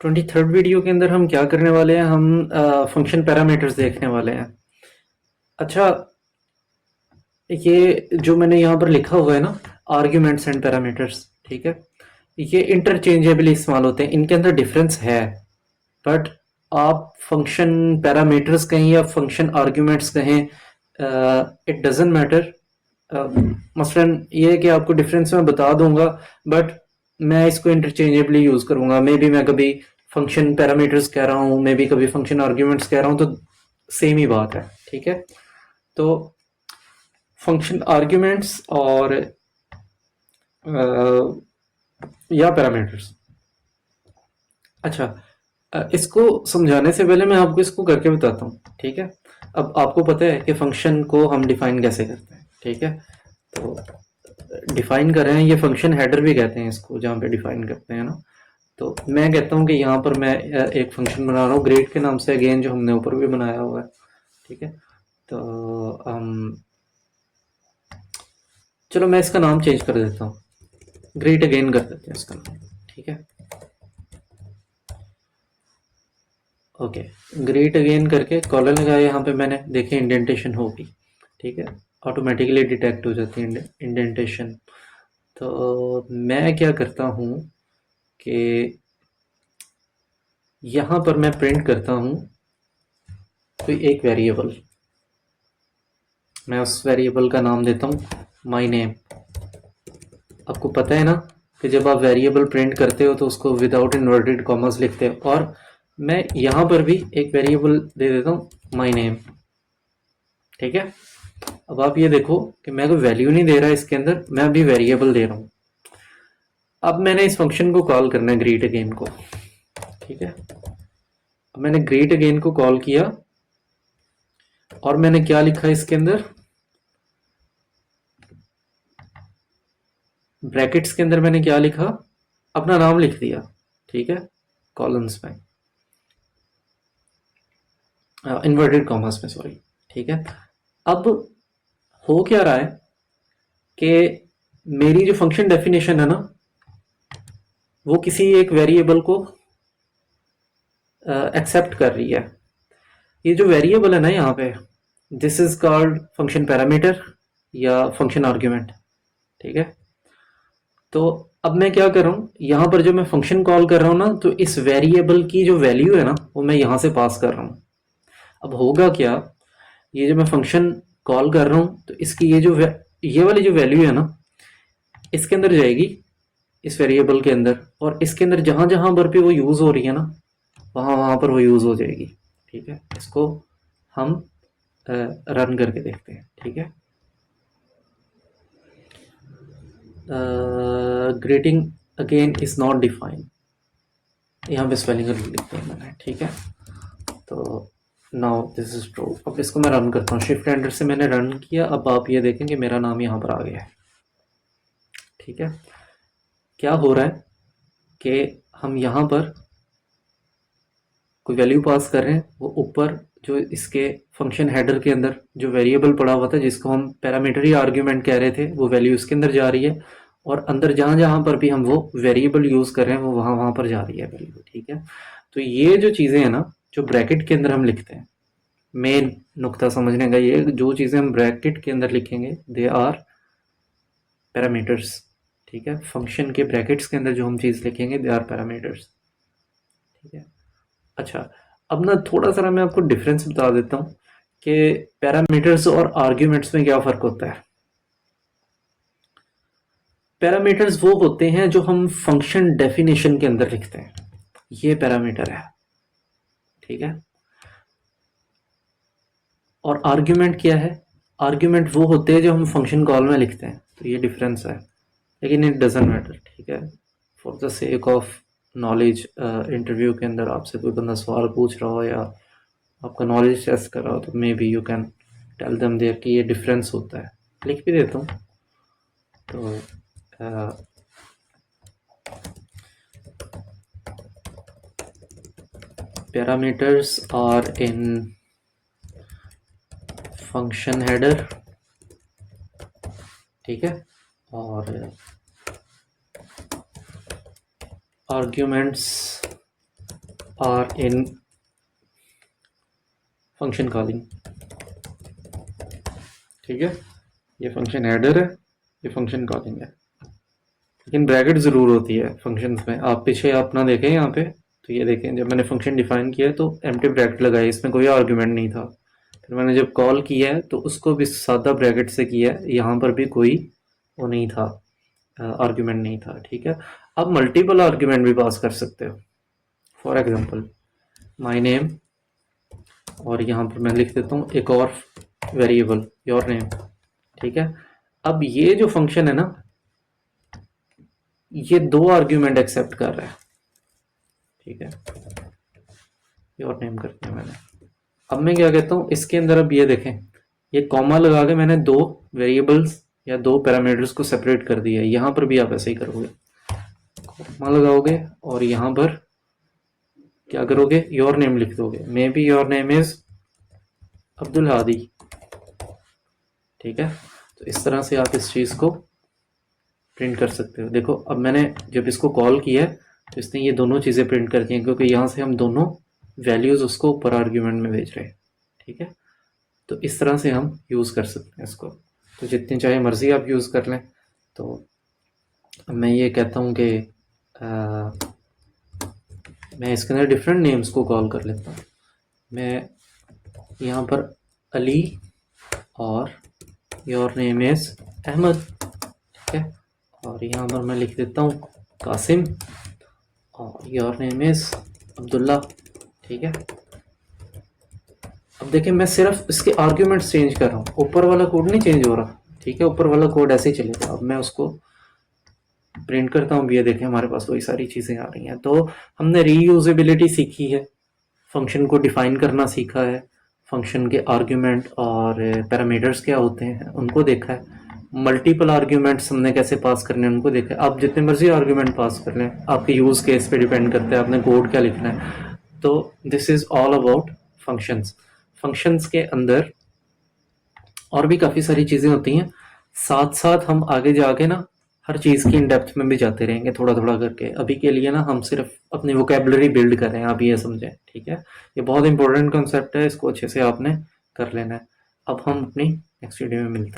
23rd video के अंदर हम क्या करने वाले हैं, हम फंक्शन पैरामीटर्स देखने वाले हैं। अच्छा, ये जो मैंने यहाँ पर लिखा हुआ है ना, आर्ग्यूमेंट्स एंड पैरामीटर्स, ठीक है, ये इंटरचेंजेबली इस्तेमाल होते हैं, इनके अंदर डिफरेंस है। बट आप फंक्शन पैरामीटर्स कहें या फंक्शन आर्ग्यूमेंट्स कहें, इट डजेंट मैटर। मसलन ये है कि आपको डिफरेंस मैं बता दूंगा, बट मैं इसको इंटरचेंजेबली यूज़ करूंगा। मे बी मैं कभी फंक्शन पैरामीटर्स कह रहा हूँ, मे बी कभी फंक्शन आर्ग्यूमेंट्स कह रहा हूँ, तो सेम ही बात है, ठीक है। तो फंक्शन आर्ग्यूमेंट्स और या पैरामीटर्स। अच्छा, इसको समझाने से पहले मैं आपको इसको करके बताता हूँ, ठीक है। अब आपको पता है कि फंक्शन को हम डिफाइन कैसे करते हैं, ठीक है। तो डिफाइन कर रहे हैं, ये फंक्शन हेडर भी कहते हैं इसको, जहाँ पे डिफाइन करते हैं ना। तो मैं कहता हूँ कि यहाँ पर मैं एक फंक्शन बना रहा हूँ ग्रेड के नाम से, अगेन जो हमने ऊपर भी बनाया हुआ है, ठीक है। तो चलो मैं इसका नाम चेंज कर देता हूँ, ग्रेट अगेन कर देते हैं इसका नाम, ठीक है। ओके, ग्रेट अगेन करके कॉलर लगाया, यहाँ पे मैंने देखे इंडेंटेशन होगी, ठीक है, ऑटोमेटिकली डिटेक्ट हो जाती है इंडेंटेशन। तो मैं क्या करता हूँ कि यहाँ पर मैं प्रिंट करता हूँ कोई एक वेरिएबल, मैं उस वेरिएबल का नाम देता हूँ माय नेम। आपको पता है ना कि जब आप वेरिएबल प्रिंट करते हो तो उसको विदाउट इन्वर्टेड कॉमर्स लिखते हो, और मैं यहाँ पर भी एक वेरिएबल दे देता हूँ माय नेम, ठीक है। अब आप ये देखो कि मैं कोई वैल्यू नहीं दे रहा इसके अंदर, मैं अभी वेरिएबल दे रहा हूँ। अब मैंने इस फंक्शन को कॉल करना है, ग्रीट अगेन को, ठीक है। अब मैंने ग्रीट अगेन को कॉल किया और मैंने क्या लिखा इसके अंदर, ब्रैकेट्स के अंदर मैंने क्या लिखा, अपना नाम लिख दिया, ठीक है, कॉलम्स में, इन्वर्टेड कॉमर्स में, सॉरी, ठीक है। अब हो क्या रहा है कि मेरी जो फंक्शन डेफिनेशन है ना, वो किसी एक वेरिएबल को एक्सेप्ट कर रही है। ये जो वेरिएबल है ना यहाँ पे, this is called function parameter या फंक्शन आर्ग्यूमेंट, ठीक है। तो अब मैं क्या कर रहा हूँ, यहाँ पर जो मैं फंक्शन कॉल कर रहा हूँ ना, तो इस वेरिएबल की जो वैल्यू है ना, वो मैं यहाँ से पास कर रहा हूँ। अब होगा क्या, ये जो मैं फंक्शन कॉल कर रहा हूँ, तो इसकी ये वाली जो वैल्यू है ना, इसके अंदर जाएगी, इस वेरिएबल के अंदर, और इसके अंदर जहाँ जहाँ पर भी वो यूज़ हो रही है ना, वहाँ वहाँ पर वो यूज़ हो जाएगी, ठीक है। इसको हम रन करके देखते हैं, ठीक है। Greeting again is not defined, यहाँ पे स्पेलिंग लिखते हैं मैंने, ठीक है। तो नाउ दिस इज ट्रू। अब इसको मैं रन करता हूँ, शिफ्ट एंटर से मैंने रन किया। अब आप ये देखें कि मेरा नाम यहाँ पर आ गया है, ठीक है। क्या हो रहा है कि हम यहाँ पर कोई वैल्यू पास कर रहे हैं, वो ऊपर जो इसके फंक्शन हेडर के अंदर जो वेरिएबल पड़ा हुआ था, जिसको हम पैरामीटर या आर्ग्यूमेंट कह रहे थे, वो वैल्यू इसके अंदर जा रही है, और अंदर जहाँ जहाँ पर भी हम वो वेरिएबल यूज़ कर रहे हैं, वो वहाँ वहाँ पर जा रही है वैल्यू, ठीक है। तो ये जो चीज़ें हैं ना, जो ब्रैकेट के अंदर हम लिखते हैं, मेन नुक्ता समझने का ये, जो चीज़ें हम ब्रैकेट के अंदर लिखेंगे दे आर पैरामीटर्स, ठीक है। फंक्शन के ब्रैकेट्स के अंदर जो हम चीज़ लिखेंगे दे आर पैरामीटर्स, ठीक है। अच्छा, अब ना थोड़ा सा मैं आपको डिफरेंस बता देता हूँ कि पैरामीटर्स और आर्ग्यूमेंट्स में क्या फ़र्क होता है। पैरामीटर्स वो होते हैं जो हम फंक्शन डेफिनेशन के अंदर लिखते हैं, ये पैरामीटर है, ठीक है। और आर्ग्यूमेंट क्या है, आर्ग्यूमेंट वो होते हैं जो हम फंक्शन कॉल में लिखते हैं, तो ये डिफरेंस है। लेकिन इट डजेंट मैटर, ठीक है, for the sake of knowledge. Interview के अंदर आपसे कोई बंदा सवाल पूछ रहा हो या आपका नॉलेज टेस्ट कर रहा हो, तो maybe you can tell them there कि ये डिफरेंस होता है। लिख भी देता हूँ। तो parameters are in function header, ठीक है, और arguments are in function calling, ठीक है। ये फंक्शन हेडर है, ये फंक्शन कॉलिंग है, लेकिन ब्रैकेट ज़रूर होती है फंक्शंस में। आप पीछे अपना देखें यहाँ पे, तो ये देखें जब मैंने फंक्शन डिफाइन किया तो एम्प्टी ब्रैकेट लगाई, इसमें कोई आर्गुमेंट नहीं था। फिर मैंने जब कॉल किया है तो उसको भी सादा ब्रैकेट से किया है, यहाँ पर भी कोई वो नहीं था, आर्गुमेंट नहीं था, ठीक है। आप मल्टीपल आर्गुमेंट भी पास कर सकते हो। फॉर एग्जांपल माय नेम, और यहाँ पर मैं लिख देता हूँ एक और वेरिएबल योर नेम, ठीक है। अब ये जो फंक्शन है ना, ये 2 आर्ग्यूमेंट एक्सेप्ट कर रहा है, ठीक है। योर नेम करते हैं मैंने। अब मैं क्या कहता हूँ इसके अंदर, अब ये देखें, ये कॉमा लगा के मैंने 2 वेरिएबल्स या 2 पैरामीटर्स को सेपरेट कर दिया है। यहाँ पर भी आप ऐसे ही करोगे, कॉमा लगाओगे और यहाँ पर क्या करोगे, योर नेम लिख दोगे। May be your name is Abdul Hadi, ठीक है। तो इस तरह से आप इस चीज़ को प्रिंट कर सकते हो। देखो अब मैंने जब इसको कॉल किया है तो इसने ये दोनों चीज़ें प्रिंट कर दी हैं, क्योंकि यहाँ से हम दोनों वैल्यूज़ उसको ऊपर आर्ग्यूमेंट में भेज रहे हैं, ठीक है। तो इस तरह से हम यूज़ कर सकते हैं इसको, तो जितनी चाहे मर्ज़ी आप यूज़ कर लें। तो मैं ये कहता हूँ कि मैं इसके अंदर डिफरेंट नेम्स को कॉल कर लेता हूँ। मैं यहाँ पर अली और योर नेम इज़ अहमद, ठीक है। और यहाँ पर मैं लिख देता हूँ कासिम और योर नेम इज़ अब्दुल्ला, ठीक है। अब देखिए मैं सिर्फ इसके आर्ग्यूमेंट्स चेंज कर रहा हूँ, ऊपर वाला कोड नहीं चेंज हो रहा, ठीक है। ऊपर वाला कोड ऐसे ही चलेगा। अब मैं उसको प्रिंट करता हूँ, ये देखें हमारे पास वही सारी चीज़ें आ रही हैं। तो हमने रीयूजेबिलिटी सीखी है, फंक्शन को डिफाइन करना सीखा है, फंक्शन के आर्ग्यूमेंट और पैरामीटर्स क्या होते हैं उनको देखा है, मल्टीपल आर्ग्यूमेंट्स हमने कैसे पास करने हैं उनको देखा है। आप जितने मर्जी आर्ग्यूमेंट पास कर लें, आपके यूज़ केस पे डिपेंड करता है आपने कोड क्या लिखना है। तो this is all about functions. Functions के अंदर और भी काफ़ी सारी चीज़ें होती हैं, साथ साथ हम आगे जाके ना हर चीज़ की इन डेप्थ में भी जाते रहेंगे थोड़ा थोड़ा करके। अभी के लिए ना हम सिर्फ अपनी वोकेबलरी बिल्ड कर रहे हैं, आप ये समझें, ठीक है। ये बहुत इंपॉर्टेंट कॉन्सेप्ट है, इसको अच्छे से आपने कर लेना है। अब हम अपनी नेक्स्ट वीडियो में मिलते हैं।